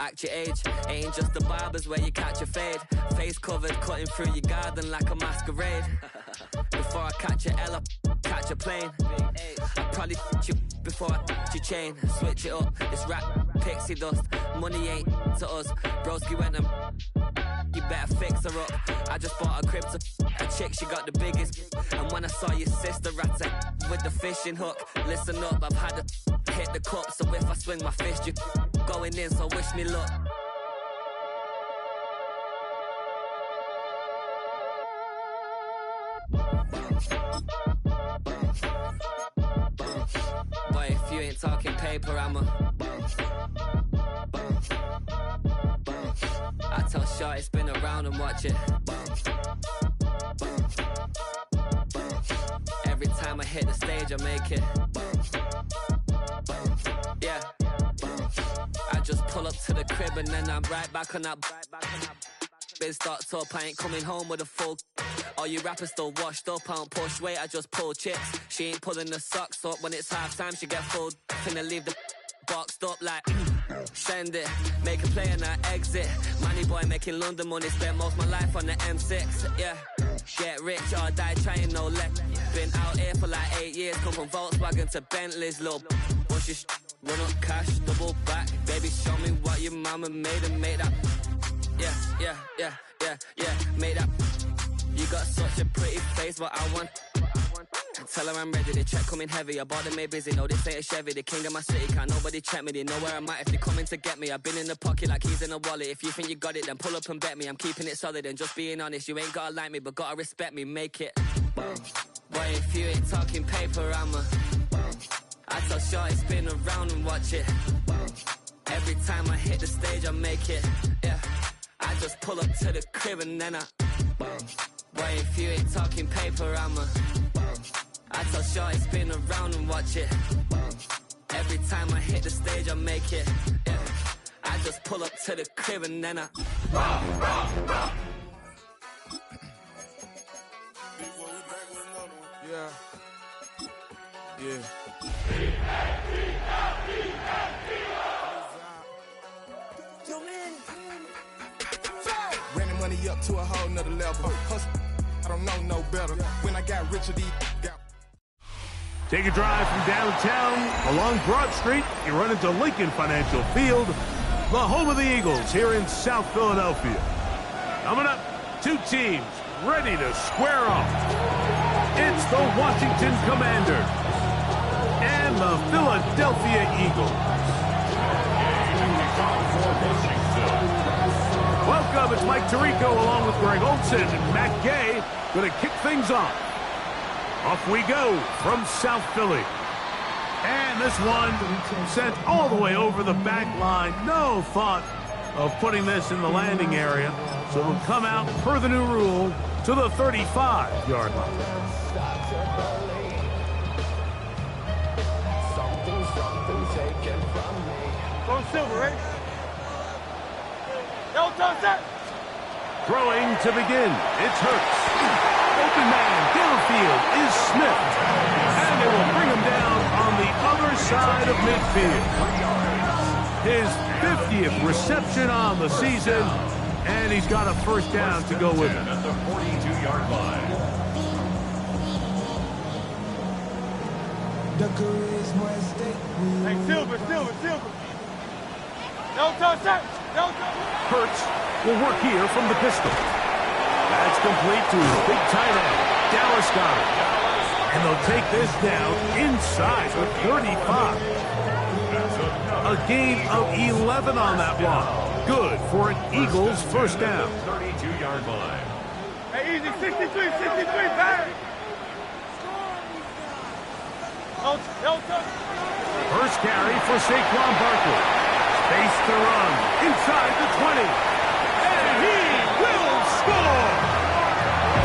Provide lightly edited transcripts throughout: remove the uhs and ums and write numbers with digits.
act your age. Ain't just the barbers where you catch a fade. Face covered, cutting through your garden like a masquerade. Before I catch a L, I catch a plane. I probably you before I your chain. Switch it up, this rap pixie dust. Money ain't to us. Broski went and you better fix her up. I just bought a crib to a chick, she got the biggest. And when I saw your sister rat with the fishing hook, listen up, I've had to hit the cup. So if I swing my fist, you going in, so wish me luck. Boy, if you ain't talking paper, I'm a I tell Shorty spin around and watch it. Every time I hit the stage, I make it. Yeah. I just pull up to the crib and then I'm right back on that. Biz starts up, I ain't coming home with a full. All you rappers still washed up, I don't push weight, I just pull chips. She ain't pulling the socks up when it's half time, she get full. Finna leave the boxed up like send it, make a play and I exit. Money boy making London money, spent most of my life on the M6. Yeah, get rich or die trying, no let. Been out here for like 8 years, come from Volkswagen to Bentley's. Little what's your run up cash, double back. Baby, show me what your mama made and make that. Yeah, make that. You got such a pretty face, but I want. Tell her I'm ready, the check coming heavy. I bought them made busy, no this ain't a Chevy. The king of my city, can't nobody check me. They know where I'm at if they coming to get me. I've been in the pocket like keys in a wallet. If you think you got it, then pull up and bet me. I'm keeping it solid and just being honest. You ain't gotta like me, but gotta respect me, make it. Boy, if you ain't talking paper, I'm a I tell Shorty spin around and watch it. Every time I hit the stage, I make it. Yeah, I just pull up to the crib and then I boy, if you ain't talking paper, I'm a I tell Shorty spin around and watch it. Every time I hit the stage, I make it. Yeah, I just pull up to the crib and then I Yeah. Running money up to a whole nother level. I don't know no better. When I got richer, Take a drive from downtown along Broad Street. You run into Lincoln Financial Field, the home of the Eagles here in South Philadelphia. Coming up, two teams ready to square off. It's the Washington Commanders and the Philadelphia Eagles. Welcome, it's Mike Tirico along with Greg Olson and Matt Gay going to kick things off. Off we go from South Philly. And this one sent all the way over the back line. No thought of putting this in the landing area. So it'll come out per the new rule to the 35-yard line. Go Silver, right? No, don't set. Throwing to begin. It's Hurts. Open man downfield is Smith. And they will bring him down on the other side of midfield. His 50th reception on the season, and he's got a first down to go with it. At the 42-yard line. Hey, Silver. No, don't set. Hurts will work here from the pistol. That's complete to his big tight end, Dallas Goedert. And they'll take this down inside with 35. A gain of 11 on that one. Good for an Eagles first down. 32-yard line. Hey, easy, 63, back. First carry for Saquon Barkley. Space to run inside the 20. And he will score!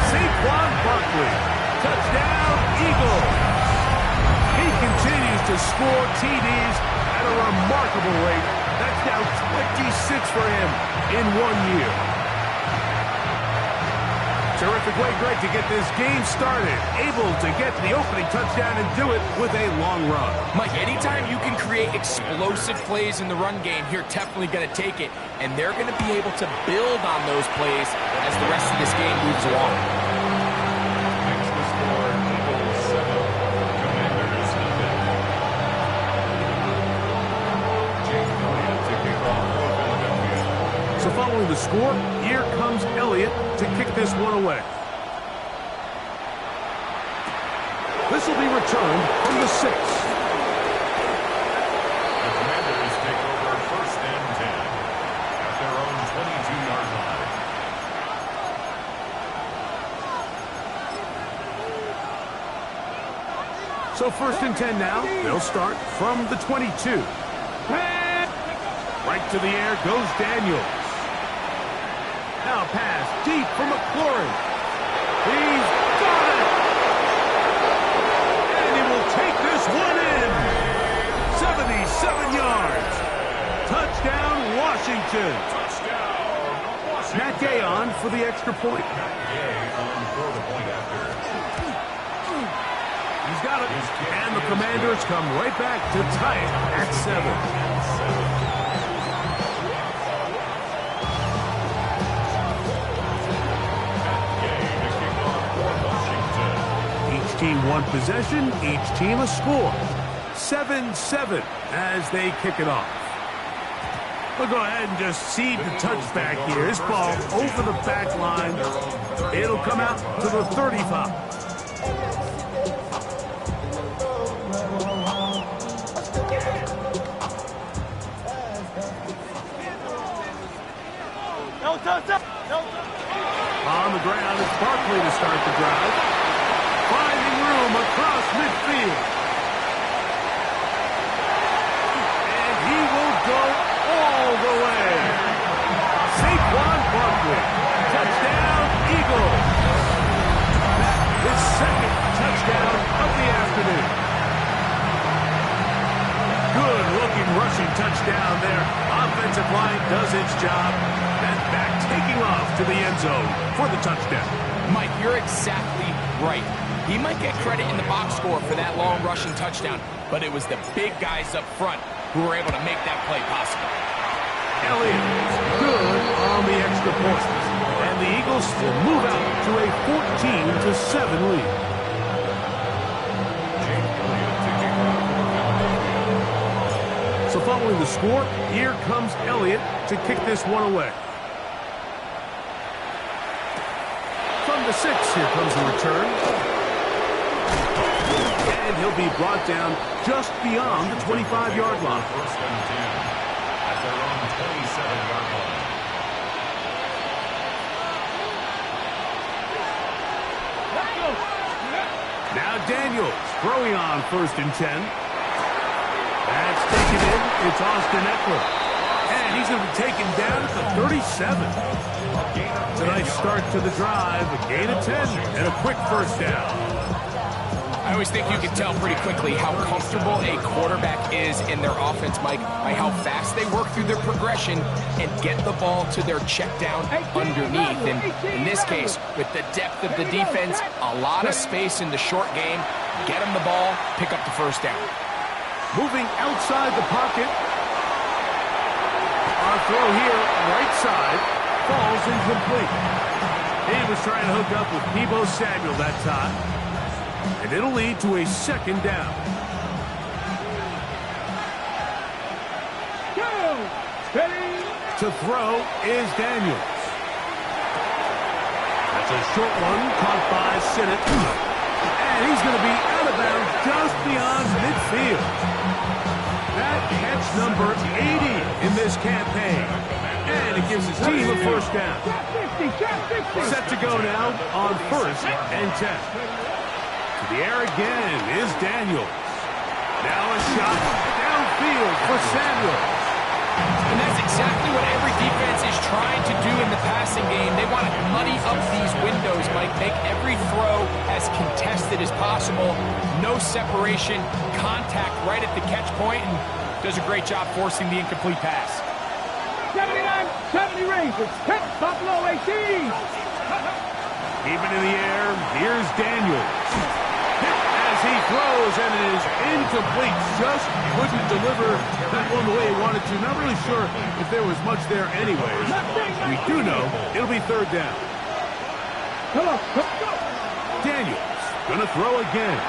Saquon Barkley. Touchdown, Eagles. He continues to score TDs at a remarkable rate. That's now 26 for him in 1 year. Terrific way, Greg, to get this game started. Able to get the opening touchdown and do it with a long run. Mike, anytime you can create explosive plays in the run game, you're definitely going to take it. And they're going to be able to build on those plays as the rest of this game moves along. Next to score, Eagles 7, Commanders nothing. Jake Elliott to kick off for Philadelphia. So following the score, here comes Elliott to kick this one away. This will be returned from the 6. The Commanders take over 1st and 10 at their own 22-yard line. So 1st and 10 now. They'll start from the 22. Right to the air goes Daniels. Now pass deep for McLaurin. He's got it! And he will take this one in. 77 yards. Touchdown, Washington. Matt Gay on for the extra point. Gay on for the point after. He's got it. And the Commanders come right back to tie it at 7. Each team one possession, each team a score. 7-7 as they kick it off. We'll go ahead and just seed the touchback here. This ball over the back line. It'll come out to the 35. On the ground, it's Barkley to start the drive. Finding room across midfield. And he will go all the way. Saquon Barkley. Touchdown, Eagles. His second touchdown of the afternoon. Good-looking rushing touchdown there. Offensive line does its job. And back taking off to the end zone for the touchdown. Mike, you're exactly right. He might get credit in the box score for that long rushing touchdown, but it was the big guys up front who were able to make that play possible. Elliott good on the extra point. And the Eagles will move out to a 14-7 lead. Jake Elliott to kick off for Philadelphia. So following the score, here comes Elliott to kick this one away. From the 6, here comes the return. And he'll be brought down just beyond the 25-yard line. 1st and 10 at their own 27-yard line. Now Daniels throwing on 1st and 10. That's taken in. It's Austin Eckler. And he's going to be taken down at the 37. It's a nice start to the drive. A gain of 10 and a quick first down. I always think you can tell pretty quickly how comfortable a quarterback is in their offense, Mike, by how fast they work through their progression and get the ball to their check down underneath. And in this case, with the depth of the defense, a lot of space in the short game, get them the ball, pick up the first down. Moving outside the pocket. Our throw here, right side, falls incomplete. He was trying to hook up with Deebo Samuel that time. And it'll lead to a 2nd down. To throw is Daniels. That's a short one caught by Sinnott. And he's going to be out of bounds just beyond midfield. That catch number 80 in this campaign. And it gives his team a first down. Set to go now on 1st and 10. To the air again is Daniels. Now a shot downfield for Samuel. And that's exactly what every defense is trying to do in the passing game. They want to muddy up these windows, Mike. Make every throw as contested as possible. No separation, contact right at the catch point, and does a great job forcing the incomplete pass. 79, 70 Rangers, 10, Buffalo 18. Keep it in the air. Here's Daniels. Hit as he throws, and it is incomplete. Just couldn't deliver that one the way he wanted to. Not really sure if there was much there anyways. We do know it'll be third down. Daniels gonna throw again.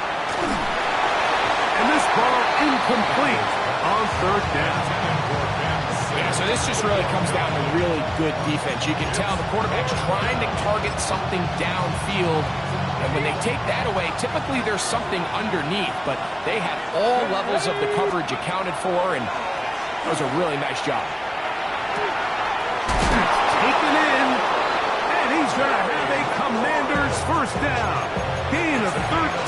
And this ball incomplete on third down. Yeah, so this just really comes down to really good defense. You can tell the quarterback's trying to target something downfield, and when they take that away, typically there's something underneath, but they had all levels of the coverage accounted for, and that was a really nice job. Taken in, and he's going to have a Commanders first down. Gain of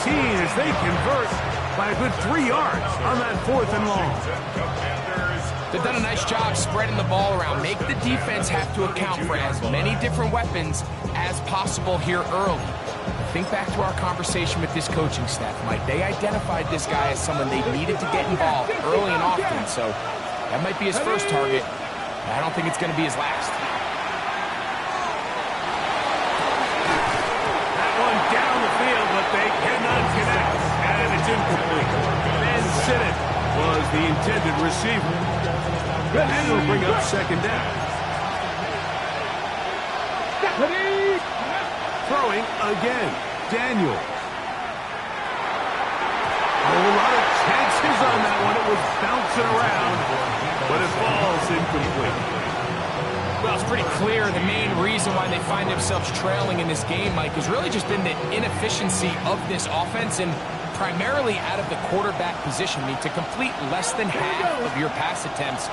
13 as they convert by a good 3 yards on that 4th and long. They've done a nice job spreading the ball around. Make the defense have to account for as many different weapons as possible here early. Think back to our conversation with this coaching staff, Mike. They identified this guy as someone they needed to get involved early and often, so that might be his first target. I don't think it's going to be his last. That one down the field, but they cannot connect, and it's incomplete. Ben Sinnott was the intended receiver. And it'll bring up second down. Throwing again, Daniel. A lot of chances on that one. It was bouncing around, but it falls incomplete. Well, it's pretty clear the main reason why they find themselves trailing in this game, Mike, has really just been the inefficiency of this offense and primarily out of the quarterback position. I mean, to complete less than half of your pass attempts,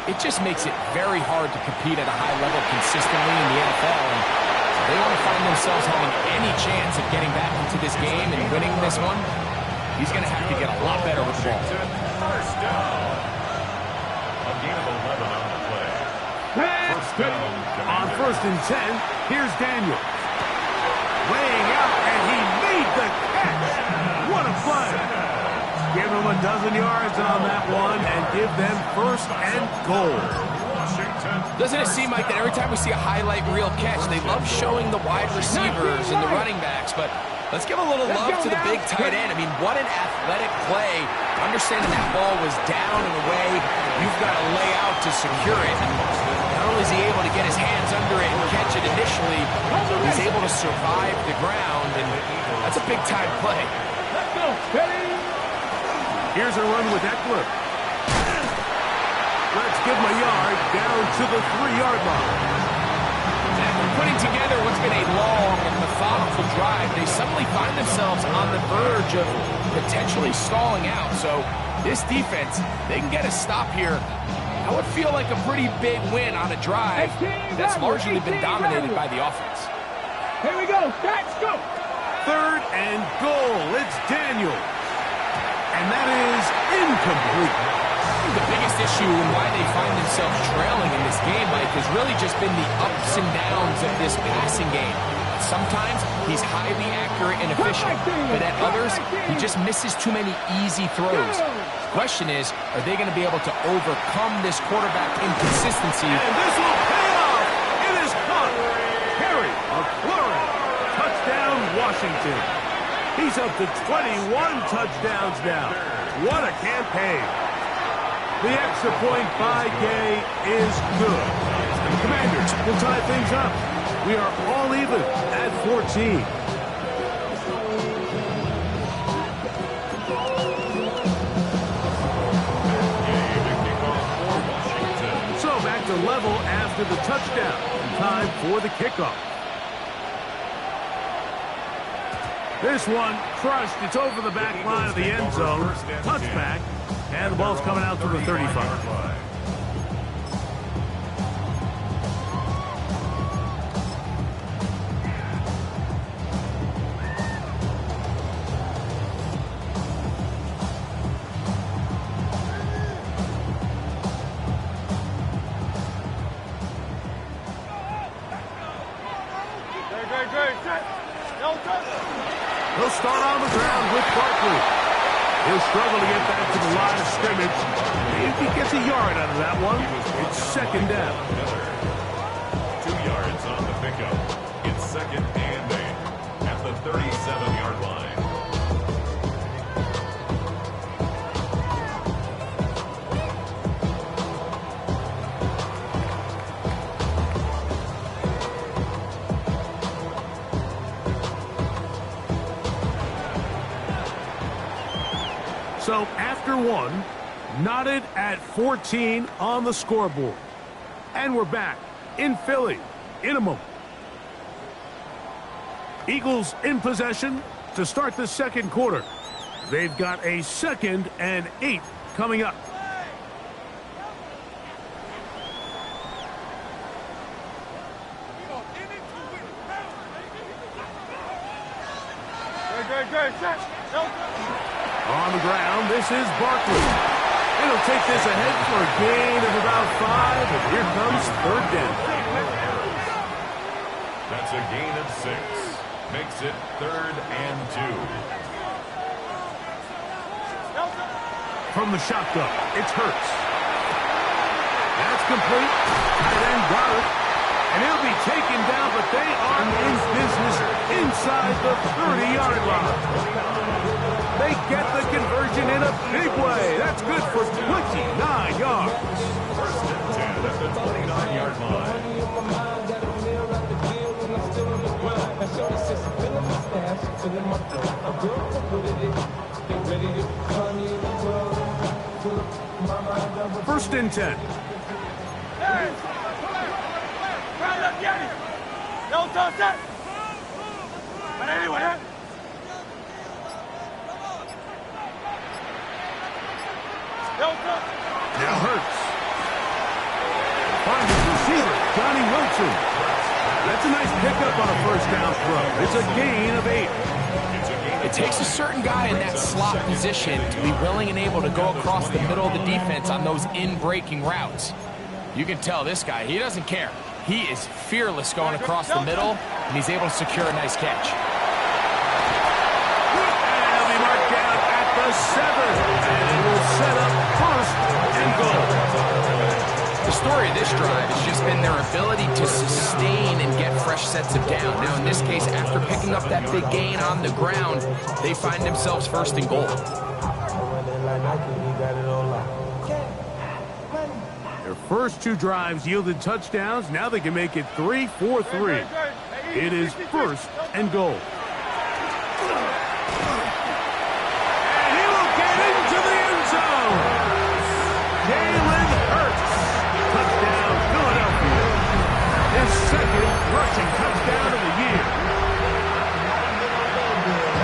it just makes it very hard to compete at a high level consistently in the NFL. And they want to find themselves having any chance of getting back into this game and winning this one. He's going to have to get a lot better with the ball. First down. A gain of 11 on the play. First down. On 1st and 10, here's Daniel. Laying out, and he made the catch. What a play. Give them a dozen yards on that one and give them 1st and goal. Doesn't it seem like that every time we see a highlight reel catch, they love showing the wide receivers and the running backs, but let's give a little love to the big tight end. I mean, what an athletic play. Understanding that ball was down and away, you've got to lay out to secure it. And not only is he able to get his hands under it and catch it initially, he's able to survive the ground, and that's a big-time play. Here's a run with Eckler. Let's give him a yard down to the 3-yard line. After putting together what's been a long and methodical drive, they suddenly find themselves on the verge of potentially stalling out. So this defense, they can get a stop here. That would feel like a pretty big win on a drive that's largely been dominated by the offense. Here we go. Let's go. 3rd and goal. It's Daniel. And that is incomplete. The biggest issue and why they find themselves trailing in this game, Mike, has really just been the ups and downs of this passing game. Sometimes he's highly accurate and efficient, but at others, he just misses too many easy throws. The question is, are they going to be able to overcome this quarterback inconsistency? And this will pay off. It is caught. Harry McLaurin. Touchdown, Washington. He's up to 21 touchdowns now. What a campaign. The extra point by Gay is good. And the Commanders will tie things up. We are all even at 14. So back to level after the touchdown. Time for the kickoff. This one crushed. It's over the back line of the end zone. Touchback. And the ball's coming out to the 35. He'll start on the ground with Barkley. He'll struggle to get back to the line of scrimmage. If he gets a yard out of that one, it's second down. 2 yards on the pickup. It's 2nd and 8. So after one, knotted at 14 on the scoreboard. And we're back in Philly in a moment. Eagles in possession to start the second quarter. They've got a 2nd and 8 coming up. On the ground, this is Barkley. He'll take this ahead for a gain of about 5, and here comes 3rd down. That's a gain of 6. Makes it 3rd and 2. From the shotgun, it's Hurts. That's complete. Tight end got it. And he'll be taken down, but they are in business inside the 30-yard line. They get the conversion in a big way. That's good for 29 yards. 1st and 10 at the 29-yard line. First and 10. Now Hurts. Finds his receiver, Johnny Wilson. That's a nice pickup on a 1st down throw. It's a gain of 8. It takes a certain guy in that slot position to be willing and able to go across the middle of the defense on those in-breaking routes. You can tell this guy, he doesn't care. He is fearless going across the middle, and he's able to secure a nice catch. And he'll be marked down at the 7, and it will set up 1st and goal. The story of this drive has just been their ability to sustain and get fresh sets of down. Now, in this case, after picking up that big gain on the ground, they find themselves 1st and goal. Their first 2 drives yielded touchdowns. Now they can make it 3, 4, 3. It is 1st and goal. And he will get into the end zone. Jalen Hurts. Touchdown, Philadelphia. His 2nd rushing touchdown of the year.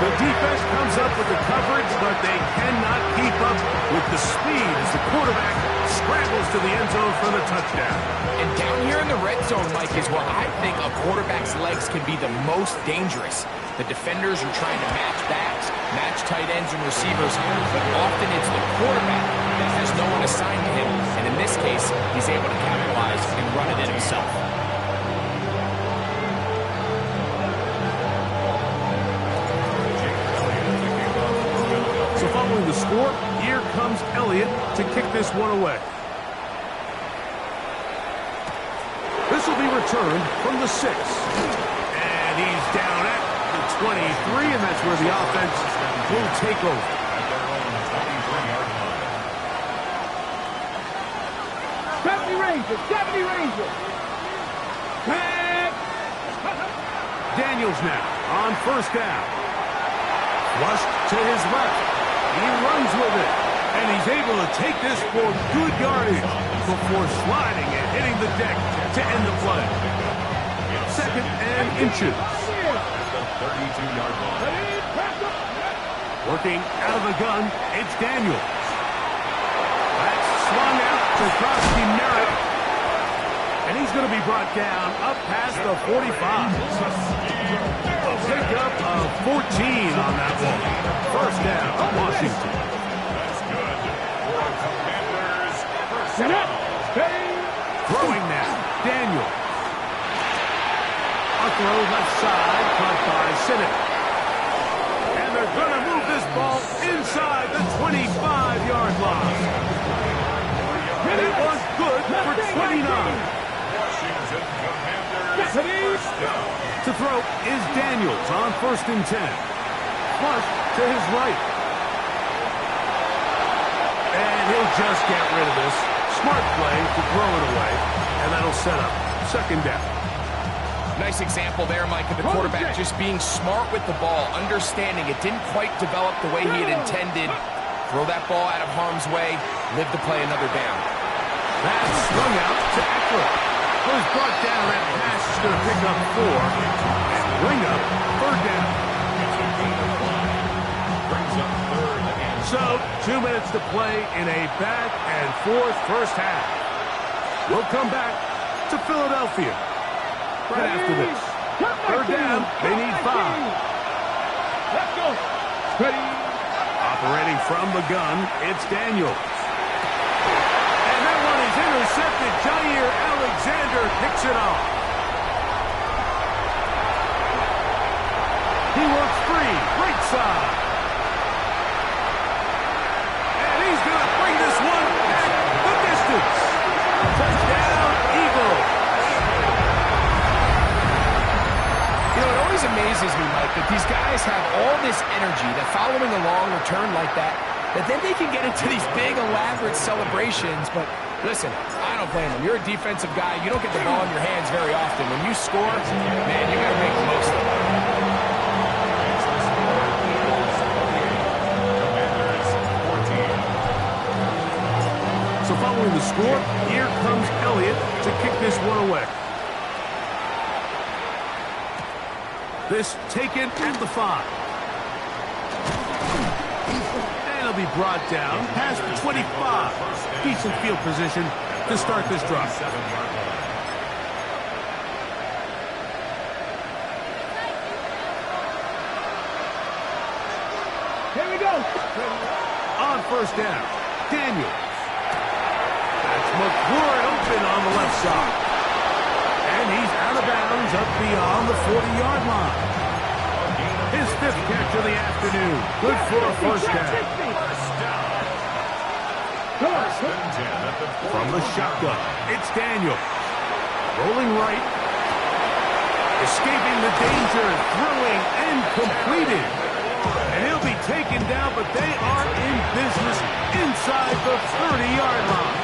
The defense comes up with the coverage, but they cannot keep up with the speed as the quarterback scrambles to the end zone for the touchdown. And down here in the red zone, Mike, is where I think a quarterback's legs can be the most dangerous. The defenders are trying to match backs, match tight ends and receivers, but often it's the quarterback that has no one assigned to him. And in this case, he's able to capitalize and run it in himself. So following the score, here comes Elliott to kick this one away. This will be returned from the 6. And he's down at the 23, and that's where the offense will take over. Deputy Ranger. Daniels now on 1st down. Flushed to his left. He runs with it. And he's able to take this for good yardage before sliding and hitting the deck to end the play. 2nd and inches. 32-yard line. Working out of the gun, it's Daniels. That's swung out to Krosky Merritt. And he's going to be brought down up past the 45. A pickup of 14 on that one. 1st down, Washington. That's good. For Commanders, 1st down. Throwing now, Daniel. A throw left side, caught by Sinnott. And they're going to move this ball inside the 25-yard line. And it was good for 29. Washington Commanders, 1st down. To throw is Daniels on 1st and 10. Flush to his right. And he'll just get rid of this. Smart play to throw it away. And that'll set up 2nd down. Nice example there, Mike, of the quarterback just being smart with the ball, understanding it didn't quite develop the way he had intended, Throw that ball out of harm's way, live to play another down. That's swung out to Eckler. Was brought down. That pass is going to pick up 4 and bring up 3rd down. Brings up 3rd and So, 2 minutes to play in a back-and-forth first half. We'll come back to Philadelphia right after this. 3rd down, they need 5. Let's go. Ready. Operating from the gun, it's Daniels. And that one is intercepted. Jair Alexander picks it off. He works free, right side. And he's going to bring this one back the distance. Touchdown, Eagles. You know, it always amazes me, Mike, that these guys have all this energy that following a long return like that then they can get into these big, elaborate celebrations. But listen, I don't blame them. You're a defensive guy. You don't get the ball in your hands very often. When you score, man, you got to make the most of it. So following the score, here comes Elliott to kick this one away. This taken at the 5. And it'll be brought down past the 25. Decent field position to start this drive. Here we go. On first down, Daniels. That's McLaurin open on the left side. And he's out of bounds up beyond the 40-yard line. His 5th catch of the afternoon. Good for a first down. From the shotgun, it's Daniels. Rolling right. Escaping the danger, throwing and completed. And he'll be taken down, but they are in business inside the 30-yard line.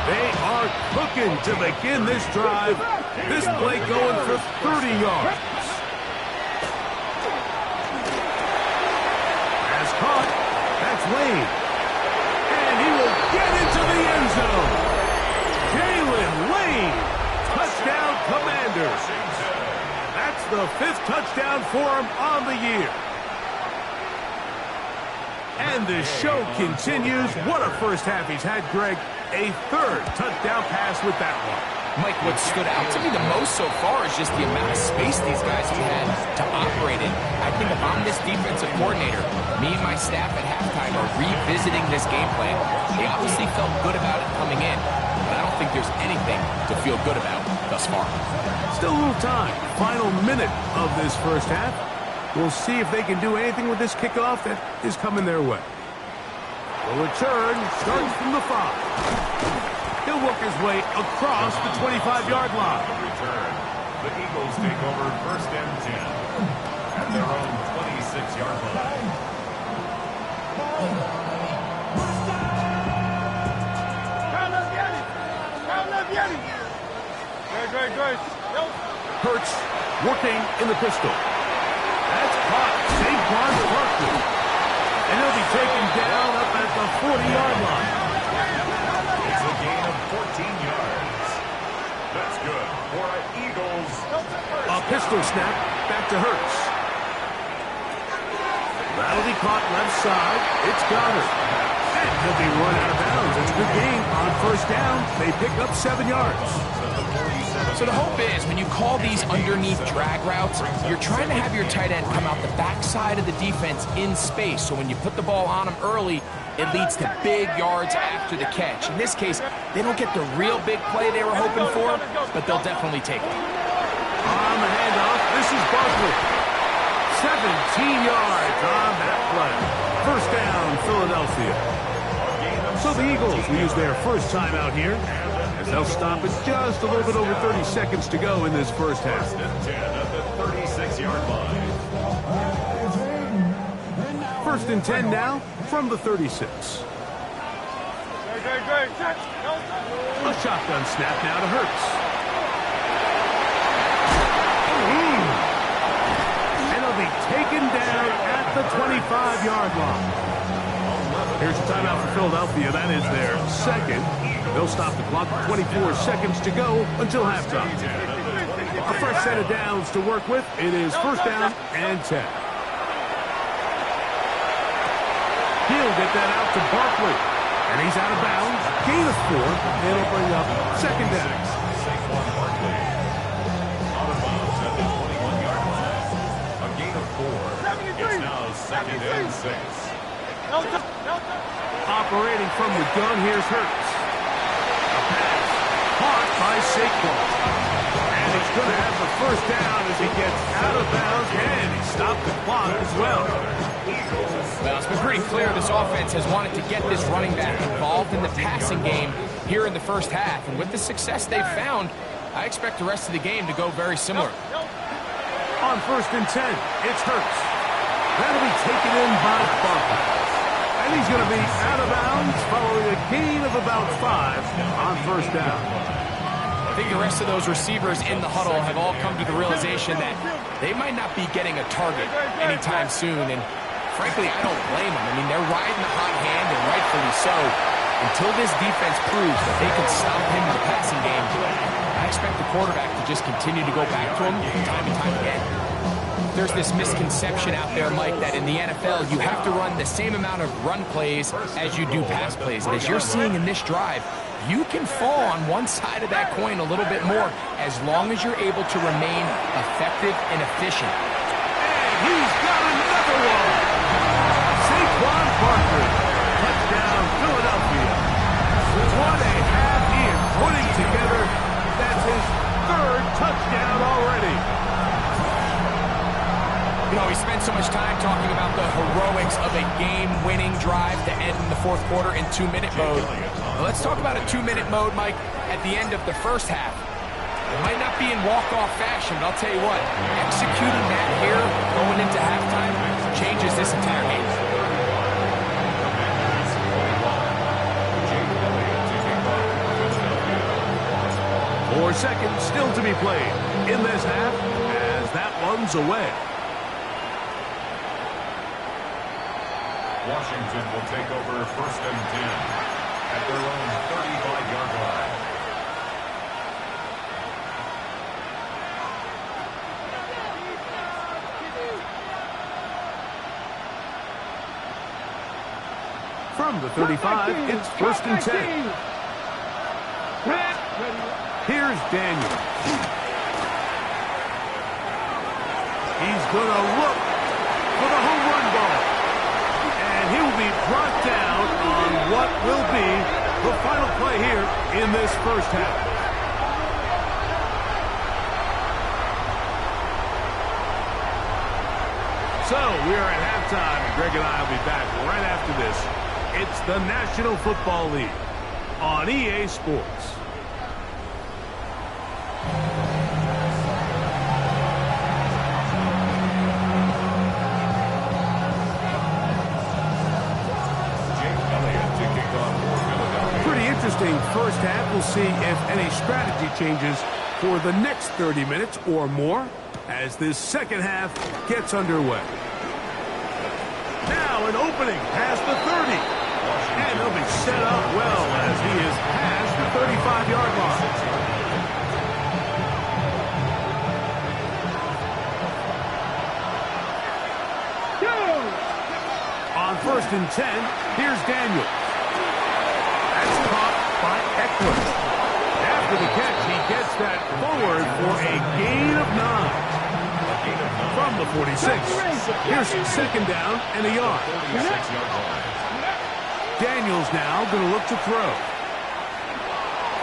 They are cooking to begin this drive. This play going for 30 yards. As caught, that's Wade. And he will get into the end zone. Jalen Wade, touchdown Commanders. That's the 5th touchdown for him on the year. And the show continues. What a first half he's had, Greg. A 3rd touchdown pass with that one. Mike, what stood out to me the most so far is just the amount of space these guys have had to operate in. I think if I'm this defensive coordinator, me and my staff at halftime are revisiting this game plan. They obviously felt good about it coming in, but I don't think there's anything to feel good about thus far. Still a little time. Final minute of this first half. We'll see if they can do anything with this kickoff that is coming their way. The return starts from the 5. He'll work his way across the 25-yard line. Return. The Eagles take over 1st and 10 at their own 26-yard line. Great. Hurts working in the pistol. That's caught. Saquon Barkley. And he'll be taken down up at the 40-yard line. It's a gain of 14 yards. That's good for Eagles. A pistol snap back to Hurts. That'll be caught left side. It's Goddard. And he'll be run out of bounds. It's a good gain on first down. They pick up 7 yards. So the hope is when you call these underneath drag routes, you're trying to have your tight end come out the backside of the defense in space. So when you put the ball on him early, it leads to big yards after the catch. In this case, they don't get the real big play they were hoping for, but they'll definitely take it. On the handoff, this is Barkley. 17 yards on that play. First down, Philadelphia. So the Eagles will use their first time out here. They'll stop it just a little bit over 30 seconds to go in this first half. 1st and 10 at the 36-yard line. 1st and 10 now from the 36. Great. A shotgun snap now to Hurts. And he'll be taken down at the 25-yard line. Here's a timeout for Philadelphia. That is their second. They'll stop the clock with 24 seconds to go until halftime. A fresh set of downs to work with. It is first down and 10. He'll get that out to Barkley. And he's out of bounds. Gain of 4. It'll bring up second down. Saquon Barkley out of bounds at the 21-yard line. A gain of 4. It's now second and 6. Operating from the gun, here's Hurts. A pass caught by Saquon. And he's going to have the first down as he gets out of bounds, and he stopped the clock as well. Well, it's been pretty clear this offense has wanted to get this running back involved in the passing game here in the first half. And with the success they've found, I expect the rest of the game to go very similar. On first and 10, it's Hurts. That'll be taken in by Barkley. And he's going to be out of bounds following a gain of about 5 on first down. I think the rest of those receivers in the huddle have all come to the realization that they might not be getting a target anytime soon. And frankly, I don't blame them. I mean, they're riding the hot hand, and rightfully so. Until this defense proves that they can stop him in the passing game, I expect the quarterback to just continue to go back to him time and time again. There's this misconception out there, Mike, that in the NFL, you have to run the same amount of run plays as you do pass plays. And as you're seeing in this drive, you can fall on one side of that coin a little bit more as long as you're able to remain effective and efficient. And he's got another one. Saquon Barkley. Touchdown, Philadelphia. What a half he is putting together. That's his third touchdown already. You know, we spent so much time talking about the heroics of a game-winning drive to end in the fourth quarter in 2-minute mode. Well, let's talk about a 2-minute mode, Mike, at the end of the first half. It might not be in walk-off fashion, but I'll tell you what, executing that here going into halftime changes this entire game. 4 seconds still to be played in this half as that one's away. Washington will take over first and 10 at their own 35-yard line. From the 35, it's first and 10. Here's Daniel. He's going to look for the home run ball. And he will be brought down on what will be the final play here in this first half. So we are at halftime, and Greg and I will be back right after this. It's the National Football League on EA Sports. Interesting first half. We'll see if any strategy changes for the next 30 minutes or more as this second half gets underway. Now an opening past the 30. And he'll be set up well as he is past the 35-yard line. On first and 10, here's Daniel. That's caught by Eckler. After the catch, he gets that forward for a gain of 9. From the 46, here's second down and a yard. Daniels now going to look to throw.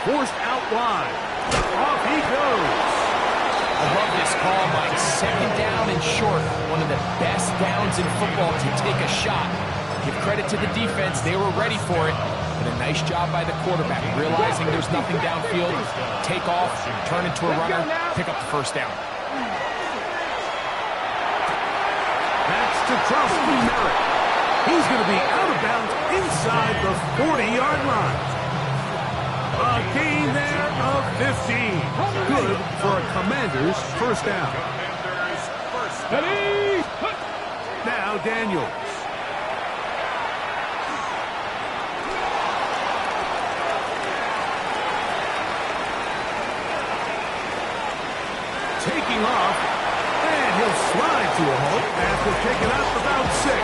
Forced out wide. Off he goes. I love this call, Mike. Second down and short. One of the best downs in football to take a shot. Give credit to the defense. They were ready for it. But a nice job by the quarterback, realizing there's nothing downfield. Take off, turn into a runner, pick up the first down. That's to Charleston Merritt. He's going to be out of bounds inside the 40-yard line. A gain there of 15. Good for a Commanders first down. Now Daniels. taking off, and he'll slide to a halt after picking up about 6.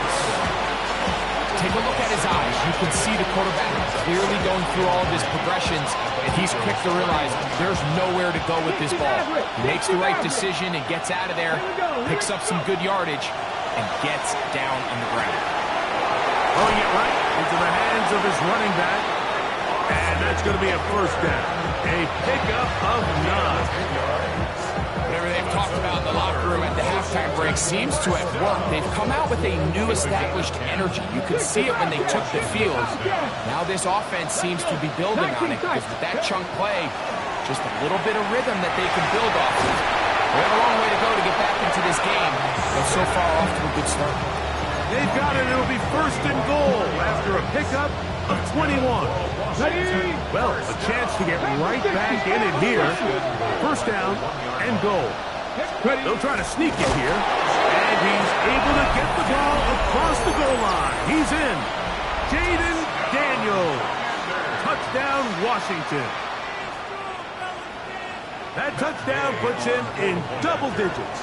Take a look at his eyes. You can see the quarterback clearly going through all of his progressions, and he's quick to realize there's nowhere to go with this ball. He makes the right decision and gets out of there, picks up some good yardage, and gets down on the ground. Throwing it right into the hands of his running back, and that's going to be a first down. A pickup of 9. Whatever they've talked about in the locker room at the halftime break seems to have worked. They've come out with a new established energy. You could see it when they took the field. Now this offense seems to be building on it because with that chunk play, just a little bit of rhythm that they can build off of. They have a long way to go to get back into this game, but so far off to a good start. They've got it. It'll be first and goal after a pickup of 21. Well, a chance to get right back in it here. First down and goal. They'll try to sneak it here. And he's able to get the ball across the goal line. He's in. Jaden Daniels. Touchdown, Washington. That touchdown puts him in double digits.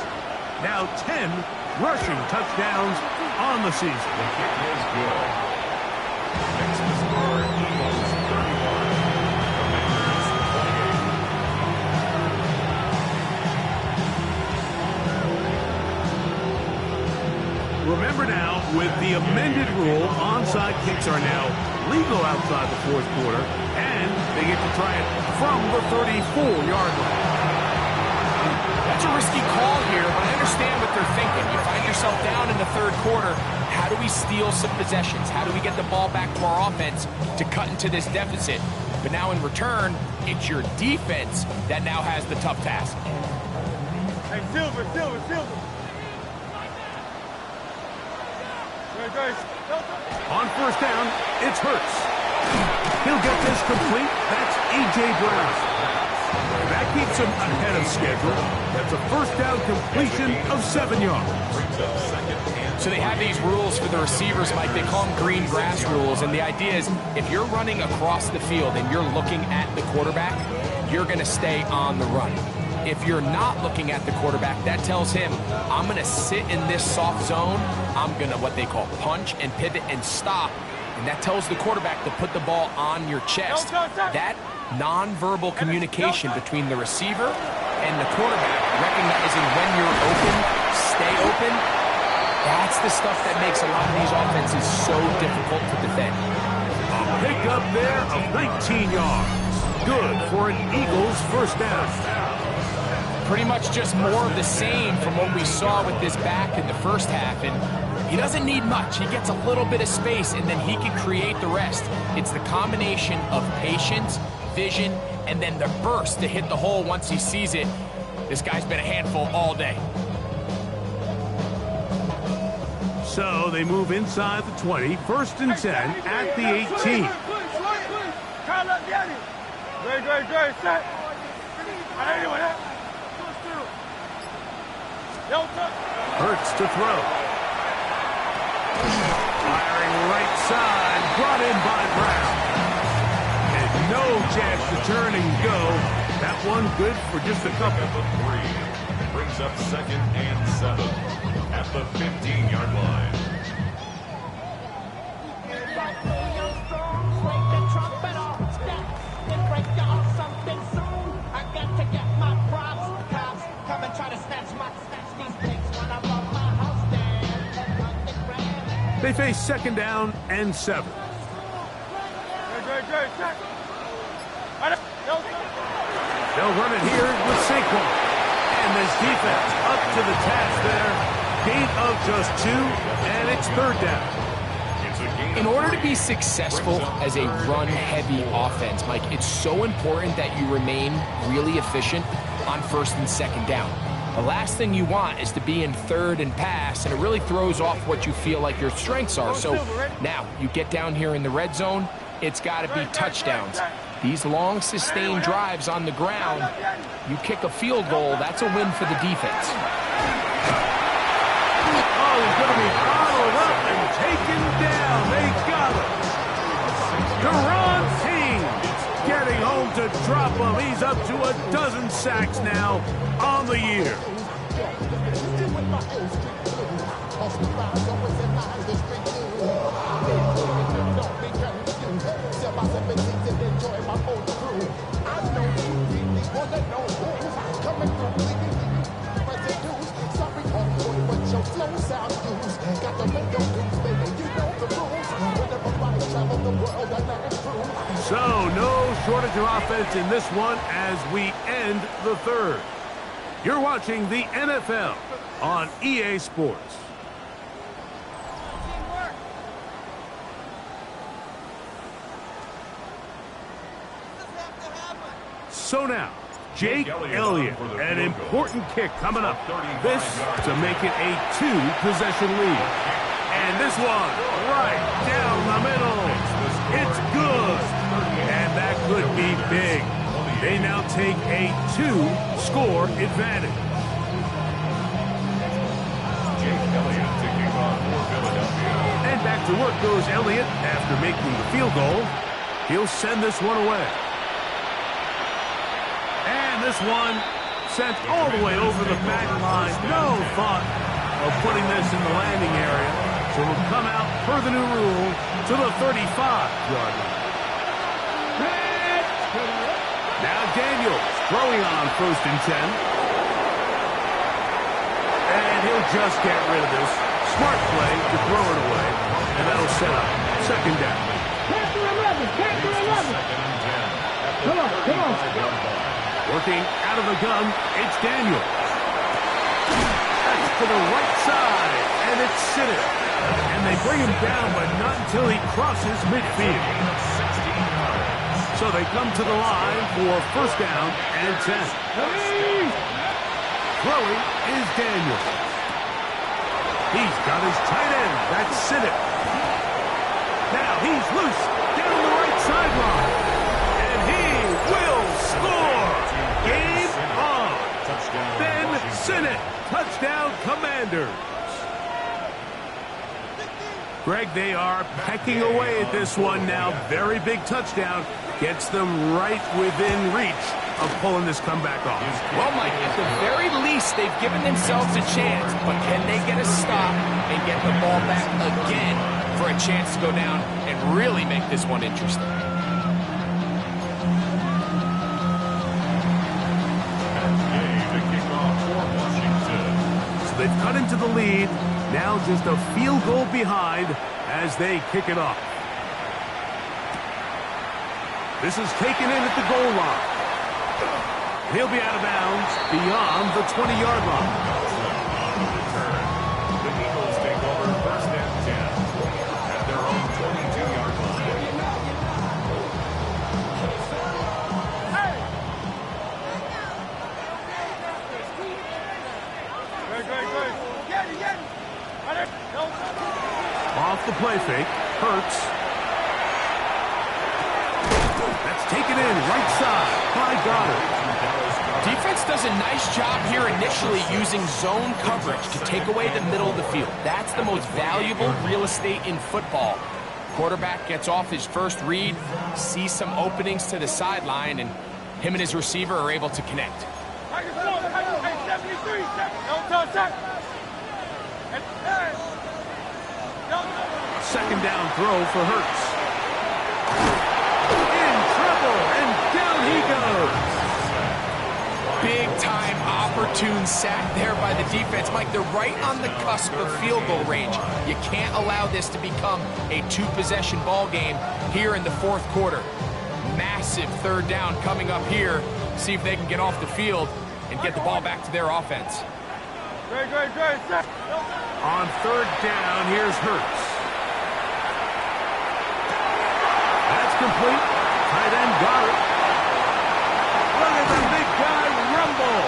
Now 10 rushing touchdowns on the season. Next to score, Eagles 31, Commanders 28. Remember now, with the amended rule, onside kicks are now legal outside the fourth quarter, and they get to try it from the 34-yard line. That's a risky call here, but I understand what they're thinking. You find yourself down in the third quarter. How do we steal some possessions? How do we get the ball back to our offense to cut into this deficit? But now in return, it's your defense that now has the tough task. Hey, Silver. On first down, it's Hurts. He'll get this complete. That's A.J. Brown. That keeps him ahead of schedule. That's a first down completion of 7 yards. So they have these rules for the receivers, Mike. They call them green grass rules. And the idea is if you're running across the field and you're looking at the quarterback, you're going to stay on the run. If you're not looking at the quarterback, that tells him, I'm going to sit in this soft zone. I'm going to what they call punch and pivot and stop. And that tells the quarterback to put the ball on your chest. That nonverbal communication between the receiver and the quarterback, recognizing when you're open, stay open, that's the stuff that makes a lot of these offenses so difficult to defend. A pickup there of 19 yards. Good for an Eagles first down. Pretty much just more of the same from what we saw with this back in the first half. And he doesn't need much. He gets a little bit of space, and then he can create the rest. It's the combination of patience, vision, and then the burst to hit the hole once he sees it. This guy's been a handful all day. So they move inside the 20, first and 10 at the 18. Hurts to throw. Firing right side, brought in by Brown. And no chance to turn and go. That one good for just a couple. Brings up 2nd and 7 at the 15-yard line. They face 2nd down and 7. They'll run it here with Saquon. And this defense up to the task there. Gain of just 2, and it's 3rd down. In order to be successful as a run-heavy offense, Mike, it's so important that you remain really efficient on 1st and 2nd down. The last thing you want is to be in 3rd and pass, and it really throws off what you feel like your strengths are. So now you get down here in the red zone, it's got to be touchdowns. These long sustained drives on the ground, you kick a field goal, that's a win for the defense. Oh, he's going to be followed up and taken down. They got him. Deron King getting home to drop him. He's up to a dozen sacks now on the year. So, no shortage of offense in this one as we end the third. You're watching the NFL on EA Sports. So now, Jake Elliott, an important kick coming up. This to make it a 2-possession lead. And this one, right down the middle. It's good. And that could be big. They now take a 2-score advantage. Jake Elliott taking on for Philadelphia. And back to work goes Elliott after making the field goal. He'll send this one away. And this one sent all the way over the back line. No thought of putting this in the landing area. So it'll come out per the new rule to the 35-yard line. Now Daniels throwing on 1st and 10. And he'll just get rid of this. Smart play to throw it away. And that'll set up 2nd down. Captain 11, Captain 11. Come on, come on. Working out of the gun, it's Daniels. That's to the right side, and it's Siddiq. And they bring him down, but not until he crosses midfield. So they come to the line for 1st down and 10. Throwing is Daniels. He's got his tight end. That's Siddiq. Now he's loose down the right sideline. And he will score. Game on. Ben Sinnott. Touchdown Commanders. Greg, they are pecking away at this one now. Very big touchdown. Gets them right within reach of pulling this comeback off. Well, Mike, at the very least, they've given themselves a chance, but can they get a stop and get the ball back again for a chance to go down and really make this one interesting? So they've cut into the lead. Now just a field goal behind as they kick it off. This is taken in at the goal line. He'll be out of bounds beyond the 20-yard line. The Eagles take over 1st and 10 at their own 22-yard line. Off the play fake. Hurts. That's taken in right side by Goddard. Defense does a nice job here initially using zone coverage to take away the middle of the field. That's the most valuable real estate in football. Quarterback gets off his first read, sees some openings to the sideline, and him and his receiver are able to connect. 2nd down throw for Hurts. In trouble, and down he goes. Big-time opportune sack there by the defense. Mike, they're right on the cusp of field goal range. You can't allow this to become a 2-possession ball game here in the 4th quarter. Massive 3rd down coming up here. See if they can get off the field and get the ball back to their offense. On 3rd down, here's Hurts. That's complete. Tight end Goddard. Look at the big guy rumble.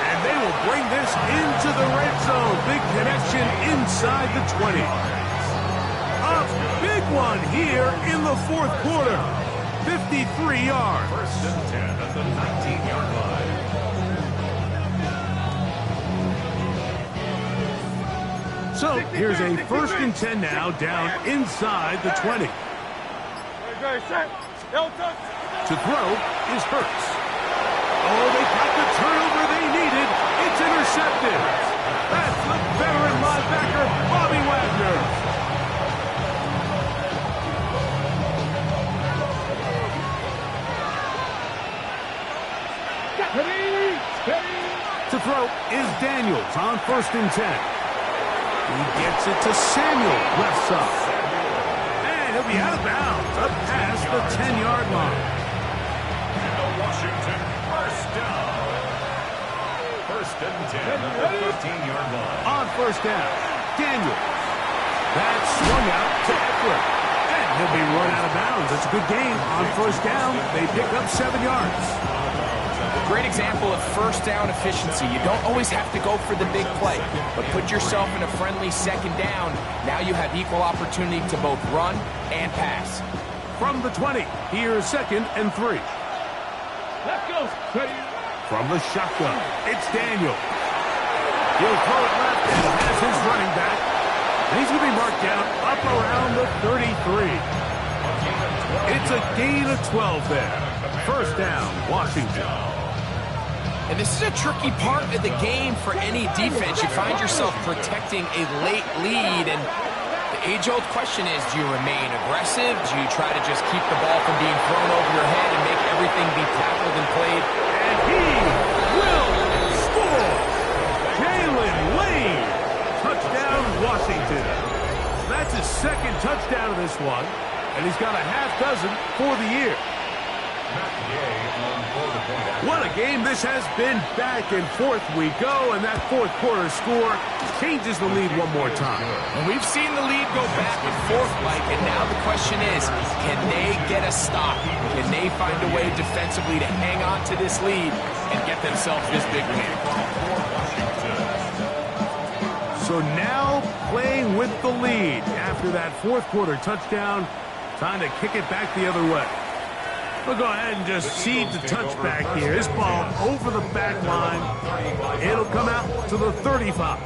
And they will bring this into the red zone. Big connection inside the 20. A big one here in the 4th quarter. 53 yards. 1st and 10 at the 19-yard line. So here's a 1st and 10 now down inside the 20. To throw is Hurts. Oh, they got the turnover they needed. It's intercepted. That's the veteran linebacker, Bobby Wagner. To throw is Daniels on 1st and 10. He gets it to Samuel, left side. And he'll be out of bounds, up past the 10-yard line. And the Washington first down. 1st and 10 at the 13-yard line. On 1st down, Daniels. That's swung out to Eckler. And he'll be run out of bounds. It's a good game. On 1st down, they pick up 7 yards. Great example of 1st down efficiency. You don't always have to go for the big play, but put yourself in a friendly 2nd down. Now you have equal opportunity to both run and pass. From the 20, here's 2nd and 3. Let's go. From the shotgun, it's Daniel. He'll throw it left and has his running back. And he's going to be marked down up around the 33. It's a gain of 12 there. 1st down, Washington. And this is a tricky part of the game for any defense. You find yourself protecting a late lead, and the age-old question is, do you remain aggressive? Do you try to just keep the ball from being thrown over your head and make everything be tackled and played? And he will score! Jalen Lane! Touchdown, Washington. That's his 2nd touchdown of this one, and he's got a half dozen for the year. What a game this has been. Back and forth we go, and that 4th quarter score changes the lead one more time. And we've seen the lead go back and forth, Mike, and now the question is, can they get a stop? Can they find a way defensively to hang on to this lead and get themselves this big win? So now playing with the lead after that 4th quarter touchdown, time to kick it back the other way. We'll go ahead and just seed the touchback here. This ball over the back line. It'll come out to the 35.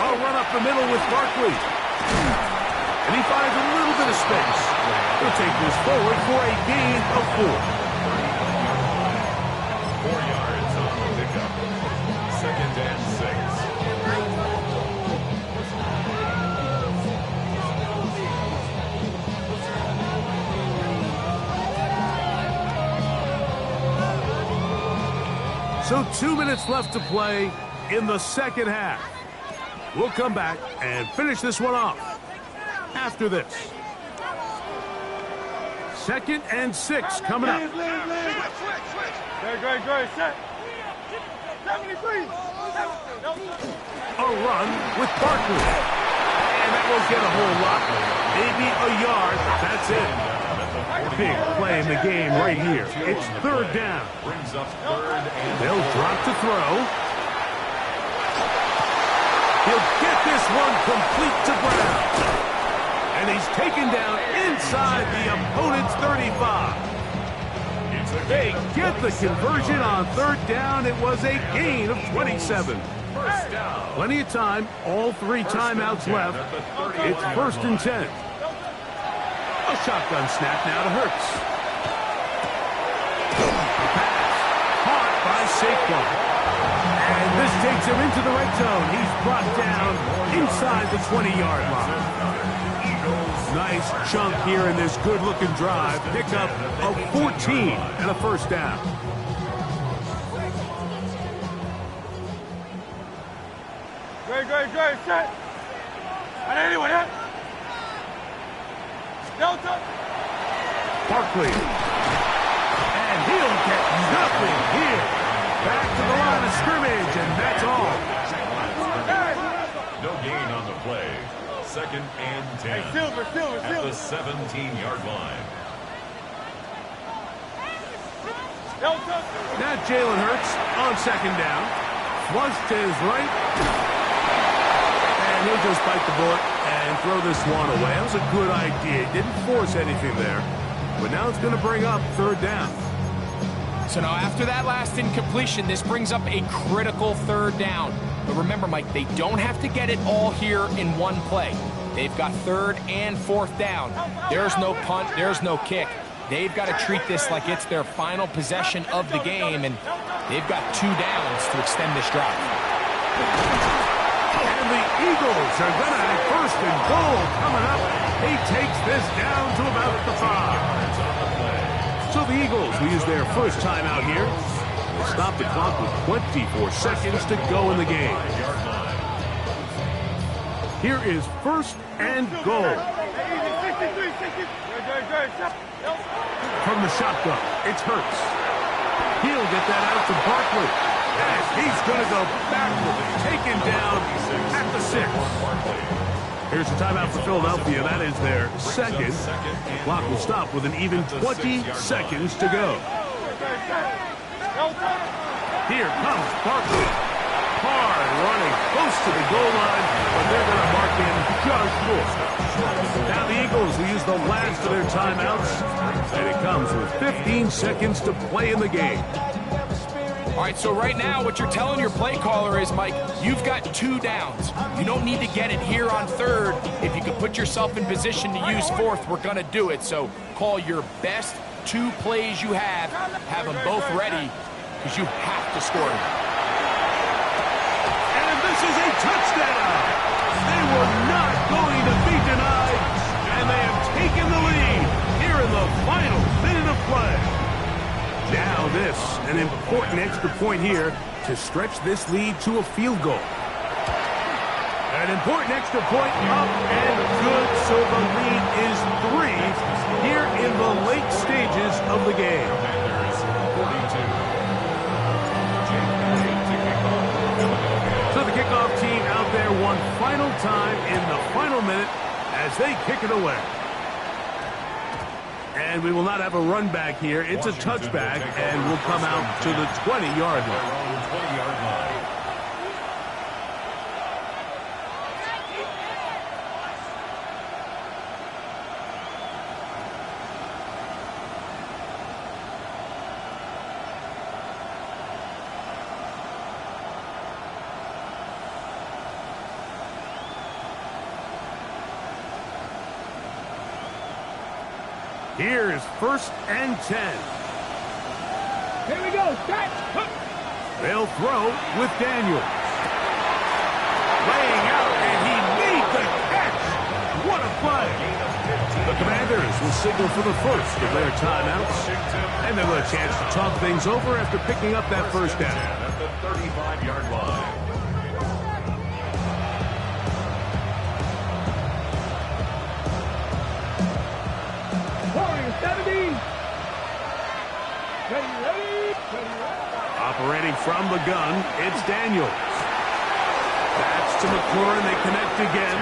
I'll run up the middle with Barkley. And he finds a little bit of space. He'll take this forward for a gain of 4. 4 yards on the pickup. 2nd and 6. So 2 minutes left to play in the 2nd half. We'll come back and finish this one off after this. 2nd and 6 coming up. Great. Set. 73. A run with Barkley. And that won't get a whole lot. Maybe a yard. That's it. Big play in the game right here. It's 3rd down. Brings up 3rd and They'll drop to throw. He'll get this one complete to Brown. And he's taken down inside the opponent's 35. They get the conversion on 3rd down. It was a gain of 27. Plenty of time. All 3 timeouts left. It's 1st and 10. A shotgun snap now to Hurts. Caught by Saquon. And this takes him into the red zone. He's brought down inside the 20-yard line. Nice chunk here in this good-looking drive. Pick up of 14 and a 1st down. Great. Set. And anyone hit? Delta. Barkley. And he'll get nothing here. Back to the line of scrimmage, and that's all. no gain on the play. 2nd and 10. Hey, Silver. At the 17-yard line. Now Jalen Hurts on 2nd down. Flushed to his right. And And he'll just bite the bullet and throw this one away. That was a good idea. He didn't force anything there. But now it's going to bring up third down. So now after that last incompletion, this brings up a critical third down. But remember, Mike, they don't have to get it all here in one play. They've got third and fourth down. There's no punt, there's no kick. They've got to treat this like it's their final possession of the game, and they've got 2 downs to extend this drive. And the Eagles are going to have first and goal coming up. He takes this down to about the 5. So the Eagles will use their first timeout here. They stop the clock with 24 seconds to go in the game. Here is first and goal. From the shotgun, it's Hurts. He'll get that out to Barkley. And he's going to go backward, taken down at the 6. Here's the timeout for Philadelphia. That is their second. The clock will stop with an even 20 seconds to go. Here comes Barkley. Hard running close to the goal line, but they're going to mark him just short. Now the Eagles will use the last of their timeouts, and it comes with 15 seconds to play in the game. All right, so right now what you're telling your play caller is, Mike, you've got 2 downs. You don't need to get it here on third. If you can put yourself in position to use fourth, we're going to do it. So call your best 2 plays you have them both ready, because you have to score them. And this is a touchdown. They were not going to be denied, and they have taken the lead here in the final minute of play. Now this, an important extra point here to stretch this lead to a field goal. An important extra point up and good, so the lead is 3 here in the late stages of the game. So the kickoff team out there one final time in the final minute as they kick it away. And we will not have a run back here. It's a touchback, and we'll come out to the 20-yard line. Here is first and 10. Here we go. Start. They'll throw with Daniels. Laying out, and he made the catch. What a play. The Commanders will signal for the first of their timeouts. And they'll have a chance to talk things over after picking up that first down. At the 35-yard line. 70. Ready. Operating from the gun, it's Daniels. That's to McLaurin. They connect again.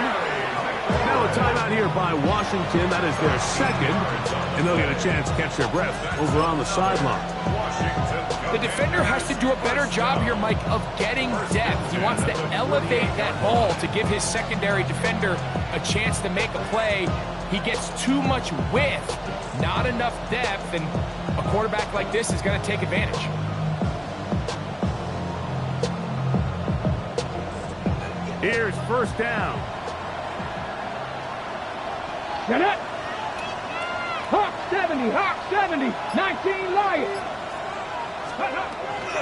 Now a timeout here by Washington. That is their second. And they'll get a chance to catch their breath over on the sideline. The defender has to do a better job here, Mike, of getting depth. He wants to elevate that ball to give his secondary defender a chance to make a play. He gets too much width, not enough depth, and a quarterback like this is going to take advantage. Here's first down. Get it. Hawk 70, 19 Lions.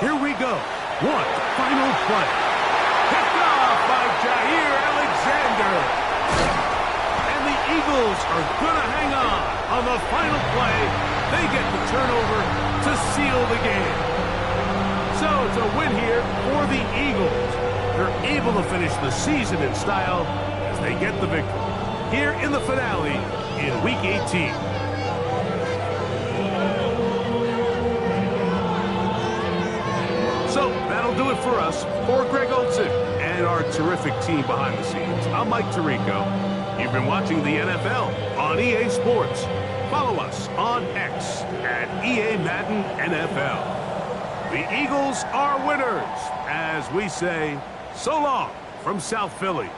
Here we go. One final play. Picked off by Jair Alexander. And the Eagles are going to hang on the final play. They get the turnover to seal the game. So it's a win here for the Eagles. They're able to finish the season in style as they get the victory here in the finale in Week 18. So that'll do it for us. For Greg Olsen and our terrific team behind the scenes, I'm Mike Tirico. You've been watching the NFL on EA Sports. Follow us on X at EA Madden NFL. The Eagles are winners, as we say, so long from South Philly.